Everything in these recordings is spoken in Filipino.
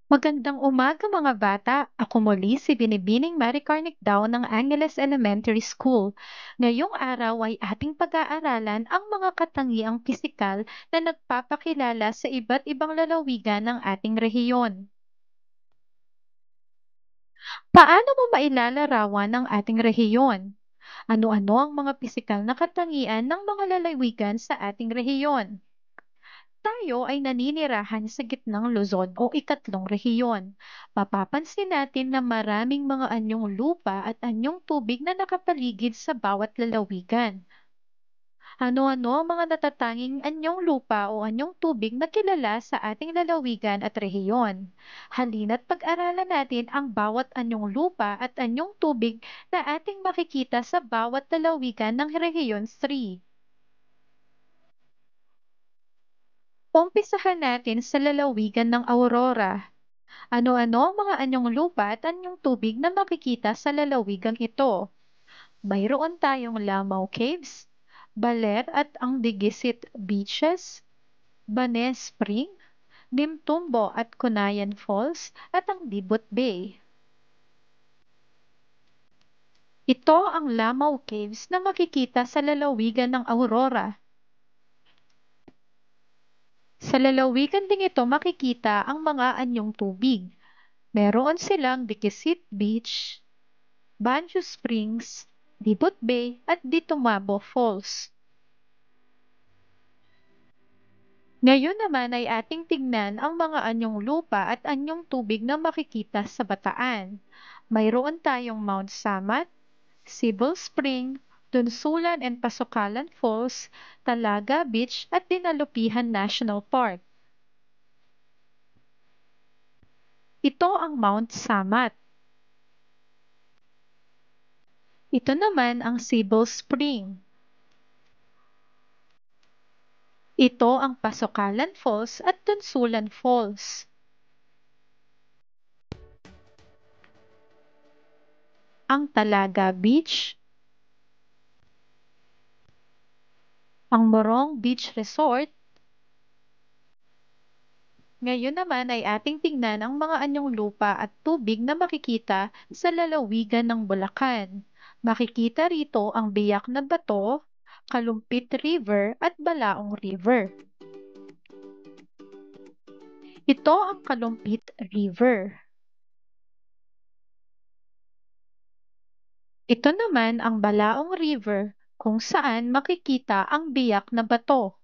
Magandang umaga mga bata. Ako muli si Binibining Maricarnic daw ng Angeles Elementary School. Ngayong araw ay ating pag-aaralan ang mga katangiang pisikal na nagpapakilala sa iba't ibang lalawigan ng ating rehiyon. Paano mo mailalarawan ang ating rehiyon? Ano-ano ang mga pisikal na katangian ng mga lalawigan sa ating rehiyon? Tayo ay naninirahan sa gitnang Luzon o ikatlong rehiyon. Mapapansin natin na maraming mga anyong lupa at anyong tubig na nakapaligid sa bawat lalawigan. Ano-ano ang mga natatanging anyong lupa o anyong tubig na kilala sa ating lalawigan at rehiyon? Halina't pag-aralan natin ang bawat anyong lupa at anyong tubig na ating makikita sa bawat lalawigan ng rehiyon 3. Umpisahan natin sa lalawigan ng Aurora. Ano-ano ang mga anyong lupa at anyong tubig na makikita sa lalawigang ito? Mayroon tayong Lamau Caves, Baler at ang Digisit Beaches, Banes Spring, Dimtumbo at Conayan Falls at ang Dibot Bay. Ito ang Lamau Caves na makikita sa lalawigan ng Aurora. Sa lalawigan ding ito makikita ang mga anyong tubig. Meron silang Dikisit Beach, Banjo Springs, Dibot Bay at Ditumabo Falls. Ngayon naman ay ating tignan ang mga anyong lupa at anyong tubig na makikita sa Bataan. Mayroon tayong Mount Samat, Sibol Spring, Dunsulan and Pasukalan Falls, Talaga Beach at Dinalupihan National Park. Ito ang Mount Samat. Ito naman ang Sibol Spring. Ito ang Pasukalan Falls at Dunsulan Falls. Ang Talaga Beach, ang Morong Beach Resort. Ngayon naman ay ating tingnan ang mga anyong lupa at tubig na makikita sa lalawigan ng Bulacan. Makikita rito ang Biak na Bato, Kalumpit River at Balaong River. Ito ang Kalumpit River. Ito naman ang Balaong River kung saan makikita ang Biak na Bato.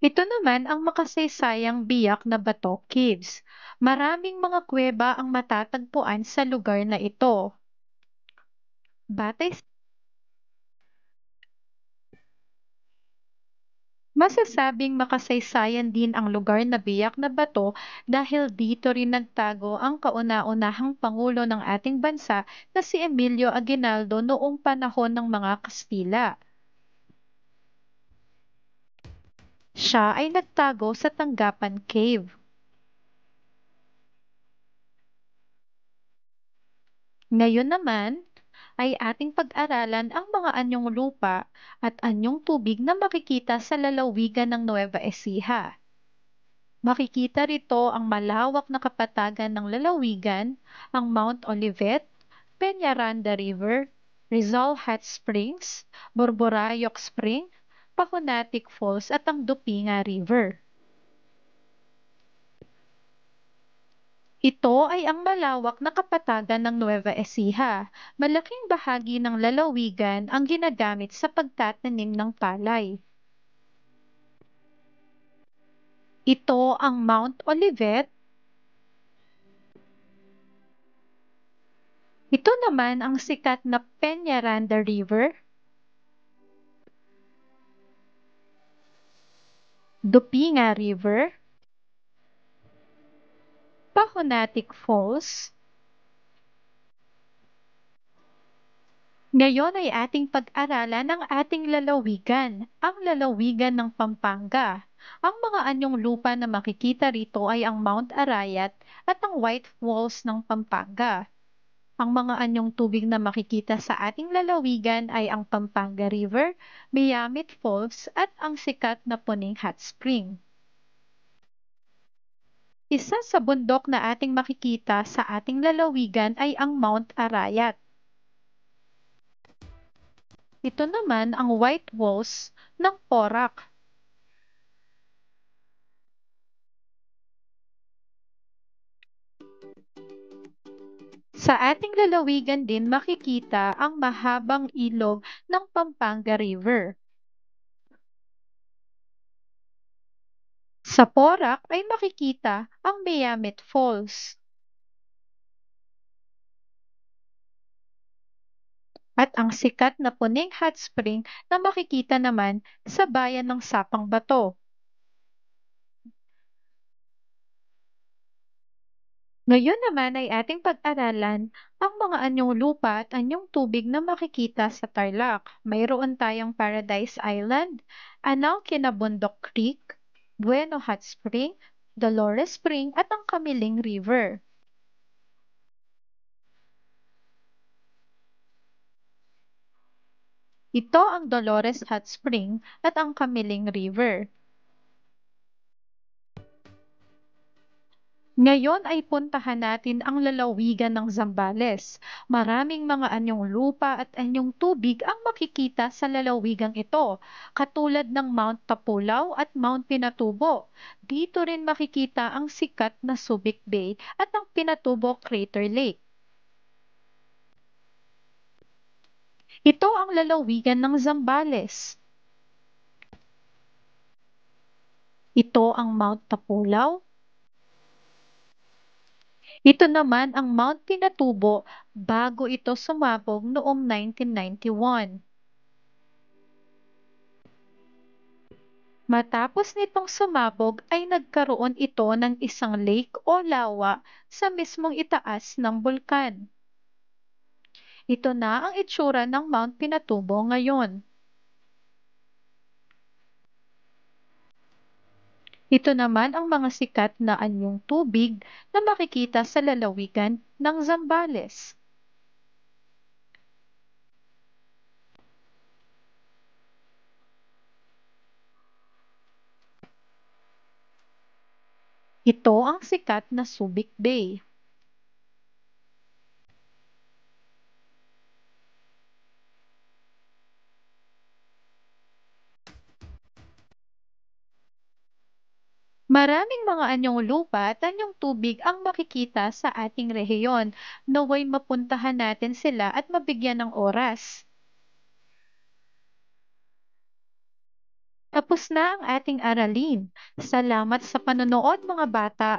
Ito naman ang makasaysayang Biak na Bato Caves. Maraming mga kuweba ang matatagpuan sa lugar na ito. Batay Masasabing makasaysayan din ang lugar na Biak na Bato dahil dito rin nagtago ang kauna-unahang pangulo ng ating bansa na si Emilio Aguinaldo noong panahon ng mga Kastila. Siya ay nagtago sa Tanggapan Cave. Ngayon naman ay ating pag-aralan ang mga anyong lupa at anyong tubig na makikita sa lalawigan ng Nueva Ecija. Makikita rito ang malawak na kapatagan ng lalawigan, ang Mount Olivet, Peñaranda River, Rizal Hot Springs, Borborayok Spring, Pahunatic Falls at ang Dupinga River. Ito ay ang malawak na kapatagan ng Nueva Ecija. Malaking bahagi ng lalawigan ang ginagamit sa pagtatanim ng palay. Ito ang Mount Olivet. Ito naman ang sikat na Peñaranda River, Dupinga River, Pahunatic Falls. Ngayon ay ating pag-aralan ang ating lalawigan, ang lalawigan ng Pampanga. Ang mga anyong lupa na makikita rito ay ang Mount Arayat at ang White Walls ng Pampanga. Ang mga anyong tubig na makikita sa ating lalawigan ay ang Pampanga River, Miamit Falls at ang sikat na Puning Hot Spring. Isa sa bundok na ating makikita sa ating lalawigan ay ang Mount Arayat. Ito naman ang White Walls ng Porac. Sa ating lalawigan din makikita ang mahabang ilog ng Pampanga River. Sa Porac ay makikita ang Miamit Falls. At ang sikat na Puning Hot Spring na makikita naman sa bayan ng Sapang Bato. Ngayon naman ay ating pag-aralan ang mga anyong lupa at anyong tubig na makikita sa Tarlac. Mayroon tayong Paradise Island, Anaw Kinabundok Creek, Bueno Hot Spring, Dolores Spring at ang Kamiling River. Ito ang Dolores Hot Spring at ang Kamiling River. Ngayon ay puntahan natin ang lalawigan ng Zambales. Maraming mga anyong lupa at anyong tubig ang makikita sa lalawigang ito, katulad ng Mount Tapulaw at Mount Pinatubo. Dito rin makikita ang sikat na Subic Bay at ang Pinatubo Crater Lake. Ito ang lalawigan ng Zambales. Ito ang Mount Tapulaw. Ito naman ang Mount Pinatubo bago ito sumabog noong 1991. Matapos nitong sumabog ay nagkaroon ito ng isang lake o lawa sa mismong itaas ng bulkan. Ito na ang itsura ng Mount Pinatubo ngayon. Ito naman ang mga sikat na anyong tubig na makikita sa lalawigan ng Zambales. Ito ang sikat na Subic Bay. Maraming mga anyong lupa at anyong tubig ang makikita sa ating rehiyon. Naway mapuntahan natin sila at mabigyan ng oras. Tapos na ang ating aralin. Salamat sa panonood mga bata.